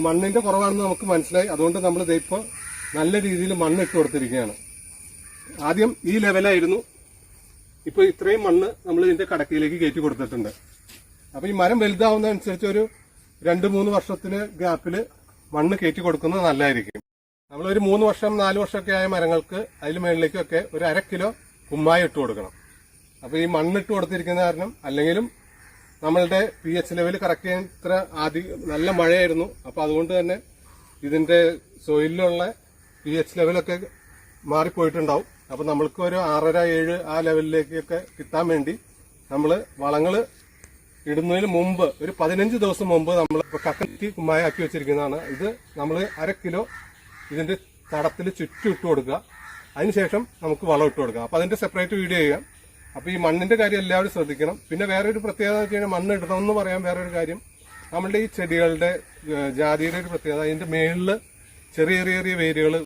മണ്ണിന്റെ കുറവാണെന്ന് നമുക്ക് മനസ്സിലായി. അതുകൊണ്ട് നമ്മൾ ഇപ്പോൾ നല്ല രീതിയിൽ മണ്ണ് ഇട്ട് കൊടുത്തിരിക്കുകയാണ്. ആദ്യം ഈ ലെവലായിരുന്നു. ഇപ്പൊ ഇത്രയും മണ്ണ് നമ്മൾ ഇതിന്റെ കടക്കയിലേക്ക് കയറ്റി കൊടുത്തിട്ടുണ്ട്. അപ്പൊ ഈ മരം വലുതാവുന്നതനുസരിച്ച് ഒരു 2-3 വർഷത്തിന് ഗ്യാപ്പിൽ മണ്ണ് കയറ്റി കൊടുക്കുന്നത് നല്ലതായിരിക്കും. നമ്മളൊരു 3 വർഷം 4 വർഷമൊക്കെ ആയ മരങ്ങൾക്ക് അതിൽ മുകളിലേക്കൊക്കെ ഒരു 1/2 കിലോ കുമ്മായി ഇട്ട് കൊടുക്കണം. അപ്പൊ ഈ മണ്ണിട്ട് കൊടുത്തിരിക്കുന്ന കാരണം അല്ലെങ്കിലും നമ്മളുടെ pH ലെവൽ കറക്റ്റ് ചെയ്യാൻ ഇത്ര നല്ല മഴയായിരുന്നു. അപ്പൊ അതുകൊണ്ട് തന്നെ ഇതിന്റെ സോയിലുള്ള pH ലെവലൊക്കെ മാറിപ്പോയിട്ടുണ്ടാവും. അപ്പൊ നമ്മൾക്ക് ഒരു 6.5-7 ആ ലെവലിലേക്കൊക്കെ കിട്ടാൻ വേണ്ടി നമ്മൾ വളങ്ങൾ ഇടുന്നതിന് മുമ്പ് ഒരു 15 ദിവസം മുമ്പ് നമ്മൾ കക്കത്തി കുമ്മായാക്കി വെച്ചിരിക്കുന്നതാണ്. ഇത് നമ്മൾ 1/2 കിലോ ഇതിന്റെ തടത്തിൽ ചുറ്റും ഇട്ട് കൊടുക്കുക. അതിനുശേഷം നമുക്ക് വളം ഇട്ട് കൊടുക്കുക. അപ്പൊ അതിന്റെ സെപ്പറേറ്റ് വീഡിയോ ചെയ്യാം. അപ്പൊ ഈ മണ്ണിന്റെ കാര്യം എല്ലാവരും ശ്രദ്ധിക്കണം. പിന്നെ വേറൊരു പ്രത്യേകത എന്ന് വെച്ച് കഴിഞ്ഞാൽ മണ്ണ് ഇടണമെന്ന് പറയാൻ വേറൊരു കാര്യം, നമ്മളുടെ ഈ ചെടികളുടെ ജാതിയുടെ ഒരു പ്രത്യേകത, അതിന്റെ മേളില് ചെറിയ ചെറിയ വേരുകൾ